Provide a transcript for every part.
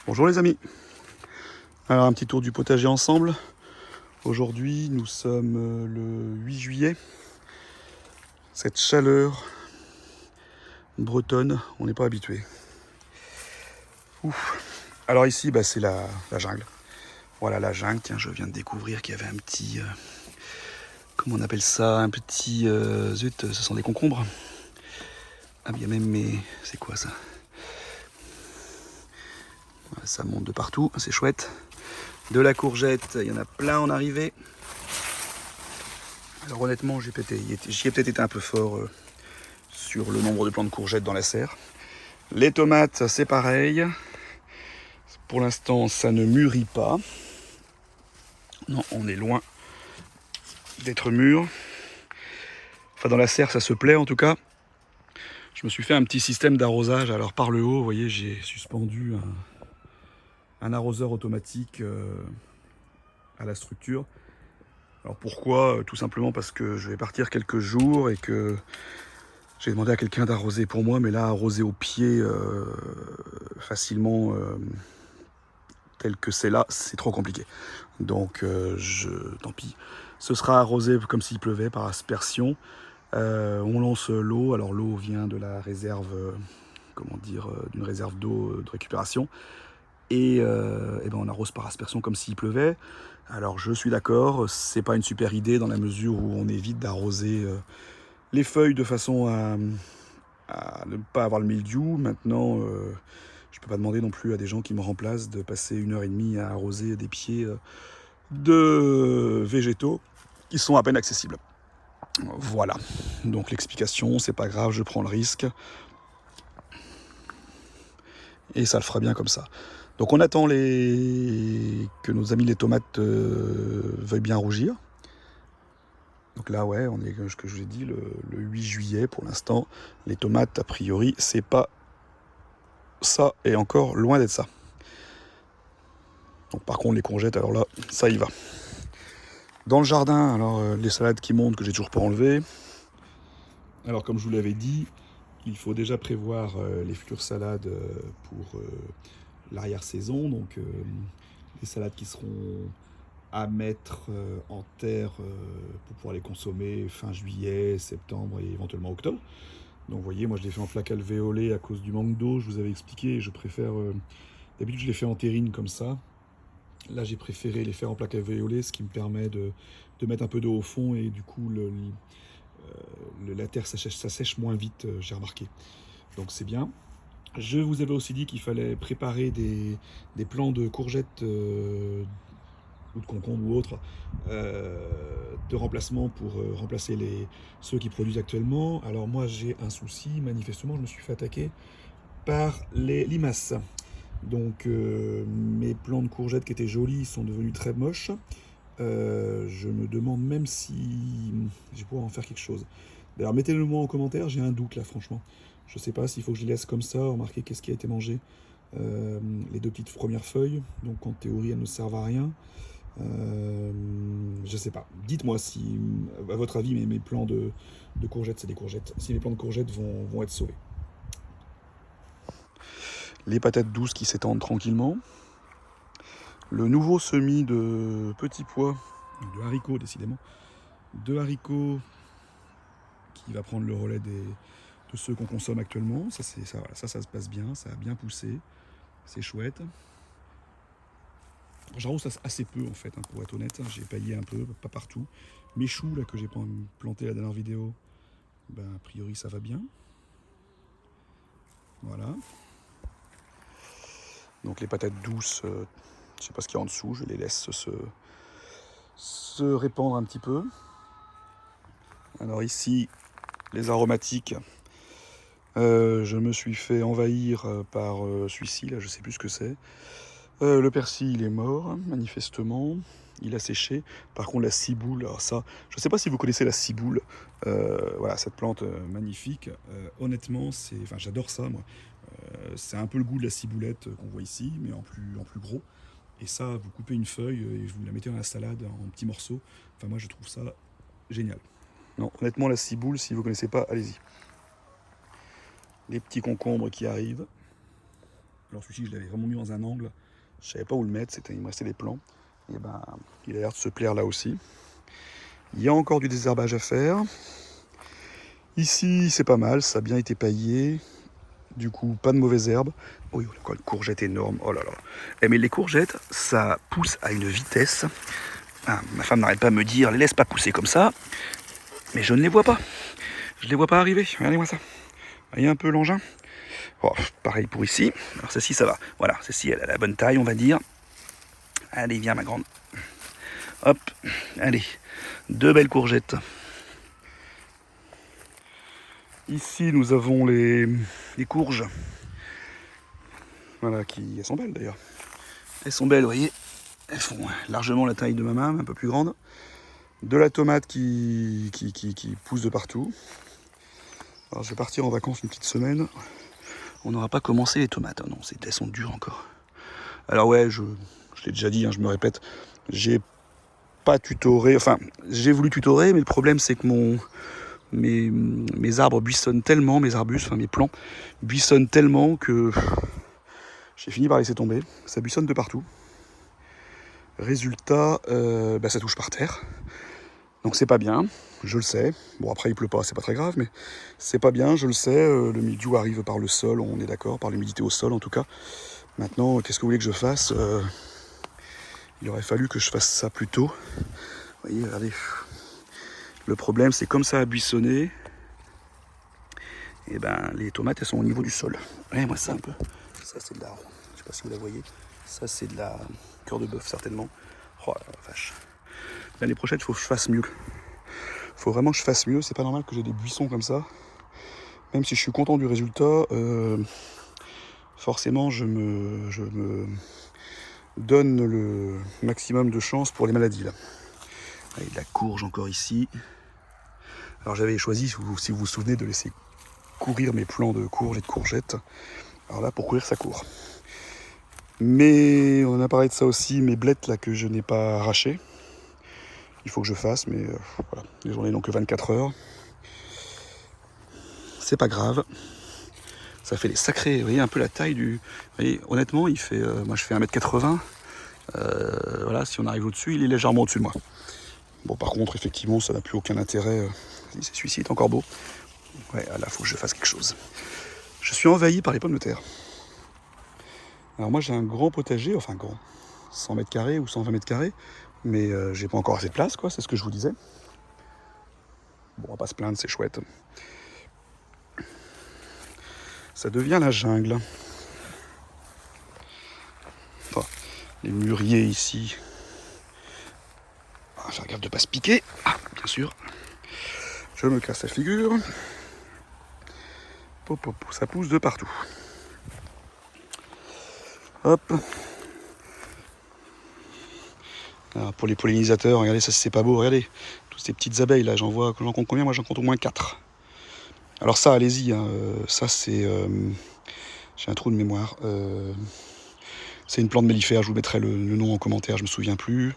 Bonjour les amis. Alors un petit tour du potager ensemble. Aujourd'hui nous sommes le 8 juillet. Cette chaleur bretonne, on n'est pas habitué. Ouf. Alors ici c'est la jungle. Voilà la jungle, tiens je viens de découvrir qu'il y avait un petit... comment on appelle ça? Un petit... zut, ce sont des concombres. Ah bien même mais... c'est quoi ça? Voilà, ça monte de partout, c'est chouette. De la courgette, il y en a plein en arrivée. Alors honnêtement, j'y ai peut-être été un peu fort sur le nombre de plants de courgettes dans la serre. Les tomates, c'est pareil. Pour l'instant, ça ne mûrit pas. Non, on est loin d'être mûr. Enfin, dans la serre, ça se plaît en tout cas. Je me suis fait un petit système d'arrosage. Alors par le haut, vous voyez, j'ai suspendu un arroseur automatique à la structure. Alors pourquoi? Tout simplement parce que je vais partir quelques jours et que j'ai demandé à quelqu'un d'arroser pour moi, mais là, arroser au pied facilement, tel que c'est là, c'est trop compliqué. Donc, tant pis. Ce sera arrosé comme s'il pleuvait, par aspersion. On lance l'eau. Alors, l'eau vient de la réserve, d'une réserve d'eau de récupération. Et on arrose par aspersion comme s'il pleuvait. Alors, je suis d'accord, c'est pas une super idée dans la mesure où on évite d'arroser les feuilles de façon à ne pas avoir le mildiou. Maintenant, je peux pas demander non plus à des gens qui me remplacent de passer 1 heure et demie à arroser des pieds de végétaux qui sont à peine accessibles. Voilà. Donc l'explication, c'est pas grave, je prends le risque. Et ça le fera bien comme ça. Donc on attend que nos amis les tomates veuillent bien rougir. Donc là, ouais, on est, ce que je vous ai dit, le 8 juillet pour l'instant. Les tomates, a priori, c'est pas ça, et encore loin d'être ça. Donc par contre, les courgettes, alors là, ça y va. Dans le jardin, alors les salades qui montent que j'ai toujours pas enlevées. Alors comme je vous l'avais dit, il faut déjà prévoir les futures salades pour l'arrière-saison. Donc les salades qui seront à mettre en terre pour pouvoir les consommer fin juillet, septembre et éventuellement octobre. Donc vous voyez, moi je les fais en plaque alvéolée à cause du manque d'eau, je vous avais expliqué, je préfère... d'habitude je les fais en terrine comme ça. Là j'ai préféré les faire en plaque alvéolée, ce qui me permet de mettre un peu d'eau au fond et du coup la terre ça sèche moins vite, j'ai remarqué. Donc c'est bien. Je vous avais aussi dit qu'il fallait préparer des plants de courgettes ou de concombres ou autres de remplacement pour remplacer ceux qui produisent actuellement. Alors moi j'ai un souci, manifestement je me suis fait attaquer par les limaces. Donc mes plants de courgettes qui étaient jolis sont devenus très moches. Je me demande même si je vais pouvoir en faire quelque chose. D'ailleurs mettez-le moi en commentaire, j'ai un doute là franchement. Je sais pas s'il faut que je les laisse comme ça, remarquer qu'est-ce qui a été mangé. Les deux petites premières feuilles, donc en théorie elles ne servent à rien. Je sais pas. Dites-moi si, à votre avis, mes plants de courgettes, c'est des courgettes. Si mes plants de courgettes vont être sauvés. Les patates douces qui s'étendent tranquillement. Le nouveau semis de petits pois, de haricots décidément, de haricots qui va prendre le relais de ceux qu'on consomme actuellement. Ça se passe bien, ça a bien poussé, c'est chouette. J'arrose assez peu en fait, pour être honnête, j'ai paillé un peu, pas partout. Mes choux là que j'ai planté la dernière vidéo, a priori ça va bien. Voilà. Donc les patates douces, je sais pas ce qu'il y a en dessous, je les laisse se répandre un petit peu. Alors ici, les aromatiques, je me suis fait envahir par celui-ci, là je sais plus ce que c'est. Le persil il est mort, manifestement, il a séché. Par contre la ciboule, alors ça, je sais pas si vous connaissez la ciboule, voilà cette plante magnifique, honnêtement, j'adore ça moi. C'est un peu le goût de la ciboulette qu'on voit ici, mais en plus gros. Et ça, vous coupez une feuille et vous la mettez dans la salade en petits morceaux. Enfin, moi, je trouve ça génial. Non, honnêtement, la ciboule, si vous ne connaissez pas, allez-y. Les petits concombres qui arrivent. Alors celui-ci, je l'avais vraiment mis dans un angle. Je savais pas où le mettre, il me restait des plants. Et ben, il a l'air de se plaire là aussi. Il y a encore du désherbage à faire. Ici, c'est pas mal, ça a bien été paillé. Du coup, pas de mauvaises herbes. Oui, une courgette énorme. Oh là là. Eh, mais les courgettes, ça pousse à une vitesse. Ah, ma femme n'arrête pas de me dire, les laisse pas pousser comme ça. Mais je ne les vois pas. Je les vois pas arriver. Regardez-moi ça. Voyez un peu l'engin. Oh, pareil pour ici. Alors celle-ci, ça va. Voilà, celle-ci, elle a la bonne taille, on va dire. Allez, viens ma grande. Hop, allez. 2 belles courgettes. Ici, nous avons les courges. Voilà, elles sont belles d'ailleurs. Elles sont belles, vous voyez. Elles font largement la taille de ma main, un peu plus grande. De la tomate qui pousse de partout. Alors je vais partir en vacances une petite semaine. On n'aura pas commencé les tomates. Oh non, elles sont dures encore. Alors ouais, je l'ai déjà dit, je me répète. J'ai pas tutoré. Enfin, j'ai voulu tutorer, mais le problème c'est que mes arbres buissonnent tellement, mes arbustes, mes plants buissonnent tellement que j'ai fini par laisser tomber. Ça buissonne de partout. Résultat, ça touche par terre. Donc c'est pas bien, je le sais. Bon, après il pleut pas, c'est pas très grave, mais c'est pas bien, je le sais. Le mildiou arrive par le sol, on est d'accord, par l'humidité au sol en tout cas. Maintenant, qu'est-ce que vous voulez que je fasse? Il aurait fallu que je fasse ça plus tôt. Vous voyez, regardez. Le problème, c'est comme ça a buissonné, et ben les tomates elles sont au niveau du sol. Regardez-moi ça un peu. Ça c'est de la, je sais pas si vous la voyez. Ça c'est de la cœur de bœuf certainement. Oh la vache. L'année prochaine, il faut que je fasse mieux. Faut vraiment que je fasse mieux. C'est pas normal que j'ai des buissons comme ça. Même si je suis content du résultat, forcément je me donne le maximum de chance pour les maladies là. Il y a de la courge encore ici. Alors j'avais choisi, si vous vous souvenez, de laisser courir mes plants de courge et de courgettes. Alors là, pour courir, ça court. Mais on a parlé de ça aussi, mes blettes là que je n'ai pas arrachées. Il faut que je fasse, mais voilà. Les journées n'ont que 24 heures. C'est pas grave. Ça fait des sacrés, vous voyez un peu la taille du... Vous voyez, honnêtement, il fait, moi je fais 1m80. Voilà, si on arrive au-dessus, il est légèrement au-dessus de moi. Bon, par contre, effectivement, ça n'a plus aucun intérêt. C'est celui-ci est encore beau. Ouais, là, il faut que je fasse quelque chose. Je suis envahi par les pommes de terre. Alors moi, j'ai un grand potager, enfin grand, 100 mètres carrés ou 120 mètres carrés, mais j'ai pas encore assez de place, quoi, c'est ce que je vous disais. Bon, on va pas se plaindre, c'est chouette. Ça devient la jungle. Enfin, les mûriers ici. Ah, je regarde de pas se piquer. Ah, bien sûr. Je me casse la figure. Ça pousse de partout. Hop. Alors, pour les pollinisateurs, regardez, ça c'est pas beau, regardez. Toutes ces petites abeilles là, j'en compte combien? Moi j'en compte au moins 4. Alors ça, allez-y, hein, ça c'est... j'ai un trou de mémoire. C'est une plante mellifère, je vous mettrai le nom en commentaire, je me souviens plus.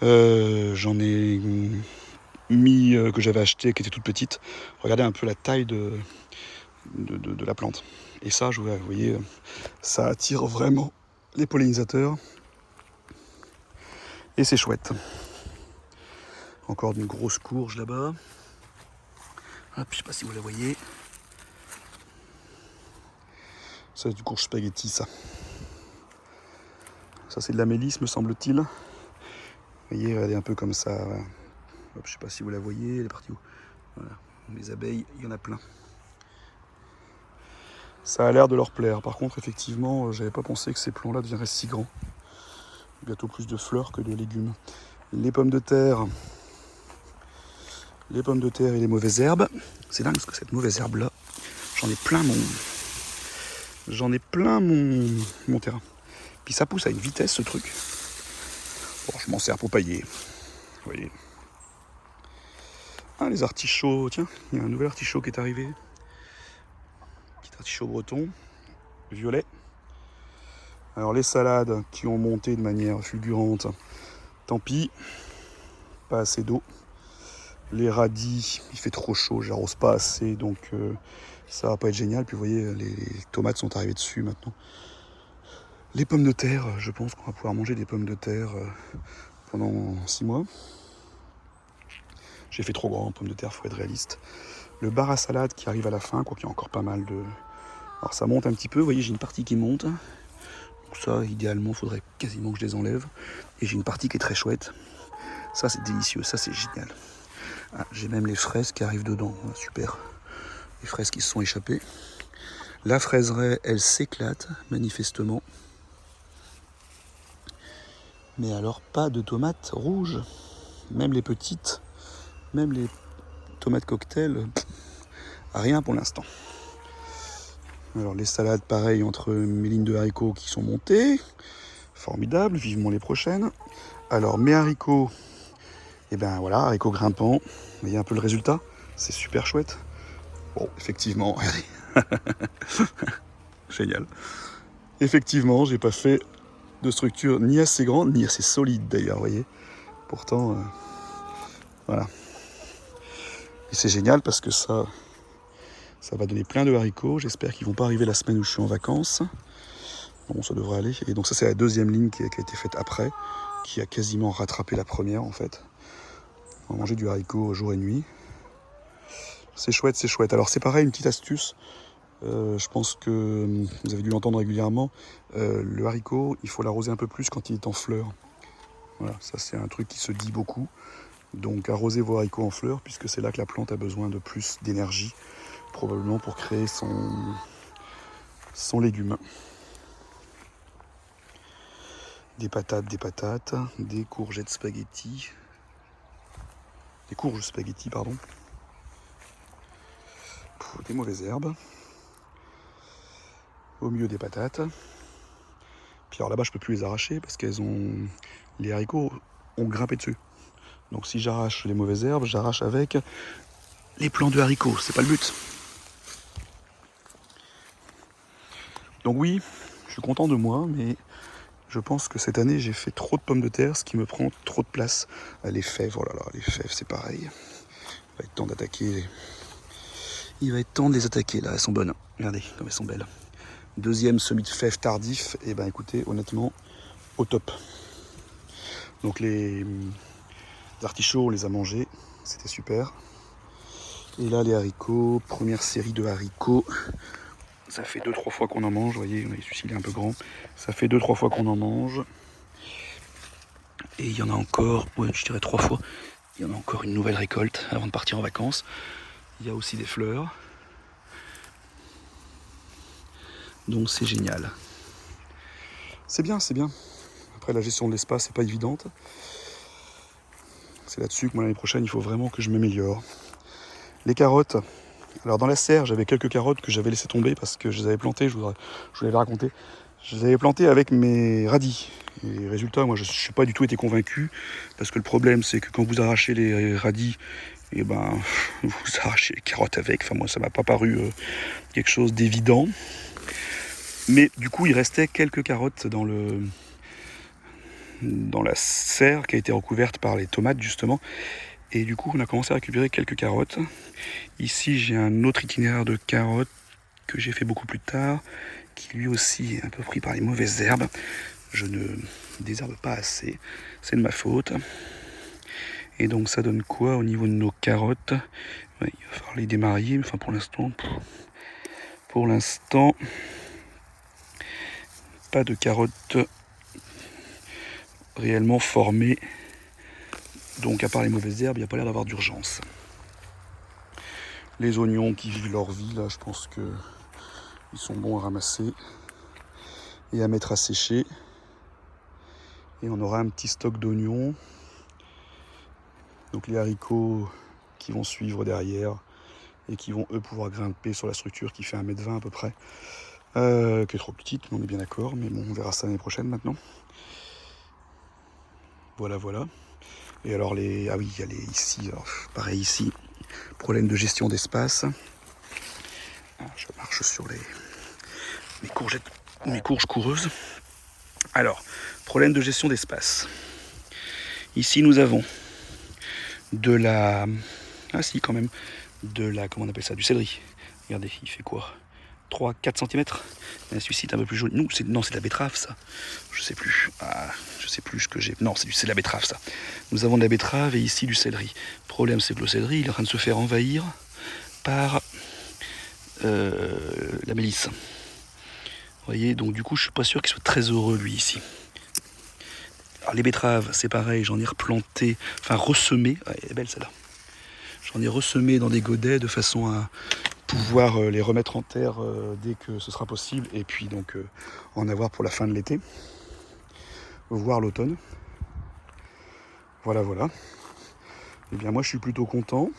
J'en ai mis que j'avais acheté, qui était toute petite. Regardez un peu la taille de la plante. Et ça, vous voyez, ça attire vraiment les pollinisateurs. Et c'est chouette. Encore une grosse courge là-bas. Hop, je sais pas si vous la voyez. Ça c'est du courge spaghetti, ça. Ça c'est de la mélisse, me semble-t-il. Vous voyez, regardez un peu comme ça. Hop, je sais pas si vous la voyez, elle est partie où? Voilà, les abeilles, il y en a plein. Ça a l'air de leur plaire. Par contre, effectivement, j'avais pas pensé que ces plants-là deviendraient si grands. Bientôt plus de fleurs que de légumes. Les pommes de terre. Les pommes de terre et les mauvaises herbes. C'est dingue parce que cette mauvaise herbe-là, j'en ai plein mon terrain. Puis ça pousse à une vitesse, ce truc. Bon, je m'en sers pour pailler. Vous voyez. Ah, les artichauts. Tiens, il y a un nouvel artichaut qui est arrivé. Petit artichaut breton. Violet. Alors les salades qui ont monté de manière fulgurante, tant pis. Pas assez d'eau. Les radis, il fait trop chaud, j'arrose pas assez, donc ça va pas être génial. Puis vous voyez, les tomates sont arrivées dessus maintenant. Les pommes de terre, je pense qu'on va pouvoir manger des pommes de terre pendant 6 mois. J'ai fait trop grand en pommes de terre, faut être réaliste. Le bar à salade qui arrive à la fin, quoi qu'il y a encore pas mal de... Alors ça monte un petit peu, vous voyez j'ai une partie qui monte. Donc ça, idéalement, il faudrait quasiment que je les enlève. Et j'ai une partie qui est très chouette. Ça c'est délicieux, ça c'est génial. Ah, j'ai même les fraises qui arrivent dedans, super. Les fraises qui se sont échappées. La fraiseraie, elle s'éclate, manifestement. Mais alors pas de tomates rouges. Même les petites, même les tomates cocktail, rien pour l'instant. Alors les salades, pareil, entre mes lignes de haricots qui sont montées. Formidable, vivement les prochaines. Alors mes haricots, et ben voilà, haricots grimpants. Vous voyez un peu le résultat, c'est super chouette. Bon, effectivement, regardez. Génial. Effectivement, j'ai pas fait de structure ni assez grande, ni assez solide d'ailleurs, vous voyez. Pourtant, voilà. Et c'est génial parce que ça va donner plein de haricots. J'espère qu'ils vont pas arriver la semaine où je suis en vacances. Bon, ça devrait aller. Et donc ça, c'est la deuxième ligne qui a été faite après, qui a quasiment rattrapé la première en fait. On va manger du haricot jour et nuit. C'est chouette, c'est chouette. Alors c'est pareil, une petite astuce. Je pense que vous avez dû l'entendre régulièrement. Le haricot, il faut l'arroser un peu plus quand il est en fleurs. Voilà, ça c'est un truc qui se dit beaucoup. Donc arrosez vos haricots en fleurs, puisque c'est là que la plante a besoin de plus d'énergie, probablement pour créer son légume. Des patates, des courgettes spaghetti. Des courges spaghetti, pardon. Des mauvaises herbes. Au milieu des patates. Puis alors là-bas, je peux plus les arracher parce les haricots ont grimpé dessus. Donc si j'arrache les mauvaises herbes, j'arrache avec les plants de haricots. C'est pas le but. Donc oui, je suis content de moi, mais je pense que cette année, j'ai fait trop de pommes de terre, ce qui me prend trop de place. Les fèves, oh là là, les fèves, c'est pareil. Il va être temps d'attaquer. Il va être temps de les attaquer, là, elles sont bonnes. Regardez comme elles sont belles. Deuxième semis de fèves tardif, et ben écoutez, honnêtement, au top. Donc les artichauts, on les a mangés, c'était super. Et là, les haricots, première série de haricots. Ça fait 2-3 fois qu'on en mange, vous voyez, celui-ci il est un peu grand. Ça fait 2-3 fois qu'on en mange. Et il y en a encore, ouais, je dirais 3 fois. Il y en a encore une nouvelle récolte avant de partir en vacances. Il y a aussi des fleurs. Donc c'est génial. C'est bien, c'est bien. Après la gestion de l'espace n'est pas évidente. C'est là-dessus que moi l'année prochaine il faut vraiment que je m'améliore. Les carottes. Alors dans la serre j'avais quelques carottes que j'avais laissé tomber parce que je les avais plantées, je vous l'avais raconté. Je les avais plantées avec mes radis. Et résultat, moi je n'ai pas du tout été convaincu parce que le problème c'est que quand vous arrachez les radis, et ben vous arrachez les carottes avec. Enfin moi ça m'a pas paru quelque chose d'évident. Mais du coup il restait quelques carottes dans la serre qui a été recouverte par les tomates justement. Et du coup on a commencé à récupérer quelques carottes. Ici j'ai un autre itinéraire de carottes que j'ai fait beaucoup plus tard, qui lui aussi est un peu pris par les mauvaises herbes. Je ne désherbe pas assez, c'est de ma faute. Et donc ça donne quoi au niveau de nos carottes? Ouais, il va falloir les démarier, mais enfin pour l'instant, pas de carottes réellement formées. Donc à part les mauvaises herbes, il n'y a pas l'air d'avoir d'urgence. Les oignons qui vivent leur vie, là je pense que ils sont bons à ramasser et à mettre à sécher. Et on aura un petit stock d'oignons. Donc les haricots qui vont suivre derrière et qui vont eux pouvoir grimper sur la structure qui fait 1,20 m à peu près. Qui est trop petite, mais on est bien d'accord, mais bon on verra ça l'année prochaine maintenant. Voilà. Et alors ah oui, il y a ici, alors, pareil ici, problème de gestion d'espace. Alors, je marche sur mes courges coureuses. Alors, problème de gestion d'espace. Ici nous avons de la... Ah si quand même, comment on appelle ça, du céleri. Regardez, il fait quoi? 3-4 cm. Celui-ci est un peu plus joli. Non, c'est de la betterave ça. Je sais plus. Je sais plus ce que j'ai. Non, c'est de la betterave ça. Nous avons de la betterave et ici du céleri. Le problème c'est que le céleri il est en train de se faire envahir par la mélisse. Vous voyez, donc du coup je suis pas sûr qu'il soit très heureux lui ici. Alors les betteraves c'est pareil, j'en ai replanté, enfin ressemé. Elle est belle celle-là. J'en ai ressemé dans des godets de façon à pouvoir les remettre en terre dès que ce sera possible et puis donc en avoir pour la fin de l'été, voire l'automne. Voilà. Et bien moi je suis plutôt content.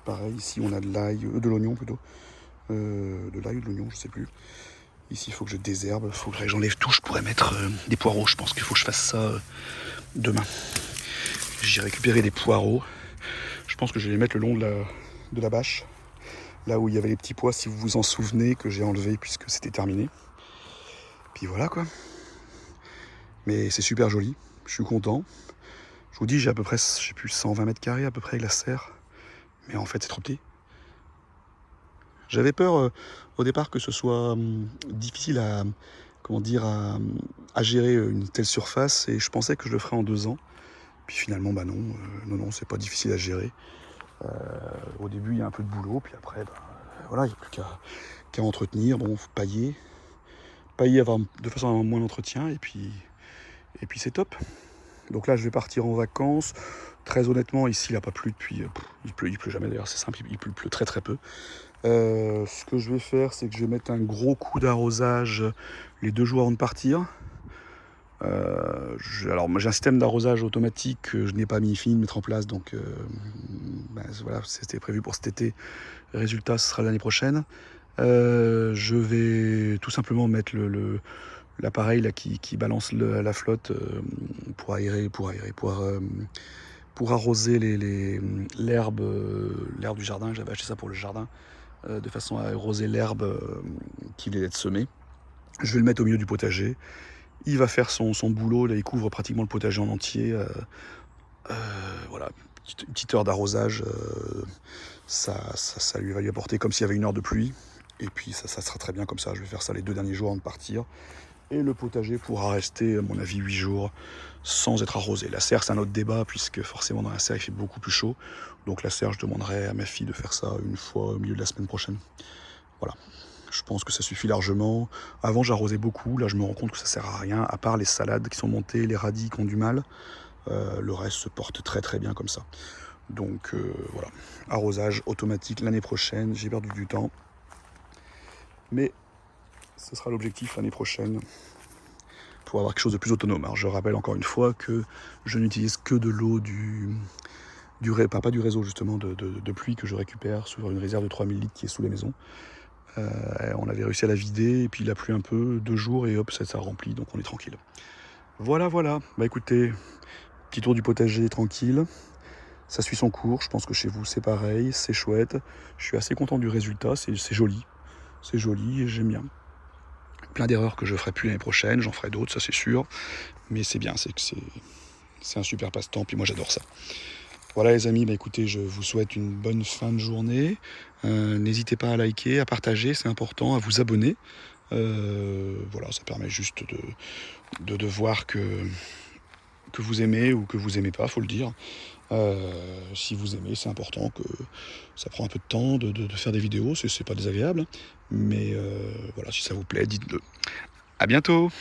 Pareil, ici on a de l'ail, de l'oignon plutôt. De l'ail ou de l'oignon, je sais plus. Ici il faut que je désherbe, il faut que j'enlève tout. Je pourrais mettre des poireaux, je pense qu'il faut que je fasse ça demain. J'ai récupéré des poireaux. Je pense que je vais les mettre le long de la bâche. Là où il y avait les petits pois, si vous vous en souvenez, que j'ai enlevé puisque c'était terminé. Puis voilà quoi. Mais c'est super joli, je suis content. Je vous dis, j'ai à peu près, je sais plus, 120 mètres carrés à peu près avec la serre. Mais en fait, c'est trop petit. J'avais peur au départ que ce soit difficile à gérer une telle surface. Et je pensais que je le ferais en 2 ans. Puis finalement, bah non, c'est pas difficile à gérer. Au début, il y a un peu de boulot. Puis après, voilà, il n'y a plus qu'à entretenir. Bon, faut pailler. Pailler de façon à avoir moins d'entretien. Et puis c'est top. Donc là, je vais partir en vacances. Très honnêtement, ici, il n'a pas plu depuis... il pleut jamais d'ailleurs, c'est simple, il pleut très très peu. Ce que je vais faire, c'est que je vais mettre un gros coup d'arrosage les 2 jours avant de partir. Alors, moi, j'ai un système d'arrosage automatique que je n'ai pas fini de mettre en place, donc voilà, c'était prévu pour cet été. Le résultat, ce sera l'année prochaine. Je vais tout simplement mettre l'appareil là qui balance la flotte pour arroser l'herbe du jardin. J'avais acheté ça pour le jardin de façon à arroser l'herbe qui venait d'être semée. Je vais le mettre au milieu du potager. Il va faire son boulot, là il couvre pratiquement le potager en entier. Voilà, une petite heure d'arrosage, ça lui va lui apporter comme s'il y avait une heure de pluie. Et puis ça sera très bien comme ça. Je vais faire ça les 2 derniers jours avant de partir. Et le potager pourra rester, à mon avis, 8 jours sans être arrosé. La serre, c'est un autre débat, puisque forcément dans la serre, il fait beaucoup plus chaud. Donc la serre, je demanderai à ma fille de faire ça une fois au milieu de la semaine prochaine. Voilà. Je pense que ça suffit largement. Avant, j'arrosais beaucoup. Là, je me rends compte que ça sert à rien, à part les salades qui sont montées, les radis qui ont du mal. Le reste se porte très très bien comme ça. Donc voilà. Arrosage automatique l'année prochaine. J'ai perdu du temps. Mais ce sera l'objectif l'année prochaine pour avoir quelque chose de plus autonome. Alors je rappelle encore une fois que je n'utilise que de l'eau pas du réseau justement de pluie que je récupère sur une réserve de 3000 litres qui est sous les maisons. On avait réussi à la vider et puis il a plu un peu, 2 jours et hop ça remplit, donc on est tranquille. Voilà. Bah écoutez, petit tour du potager tranquille. Ça suit son cours, je pense que chez vous c'est pareil, c'est chouette. Je suis assez content du résultat, c'est joli. C'est joli et j'aime bien. Plein d'erreurs que je ferai plus l'année prochaine, j'en ferai d'autres, ça c'est sûr. Mais c'est bien, c'est un super passe-temps, puis moi j'adore ça. Voilà les amis, bah écoutez, je vous souhaite une bonne fin de journée. N'hésitez pas à liker, à partager, c'est important, à vous abonner. Voilà, ça permet juste de voir que vous aimez ou que vous aimez pas, faut le dire. Si vous aimez, c'est important, que ça prend un peu de temps de faire des vidéos, c'est pas désagréable. Mais voilà, si ça vous plaît, dites-le. À bientôt!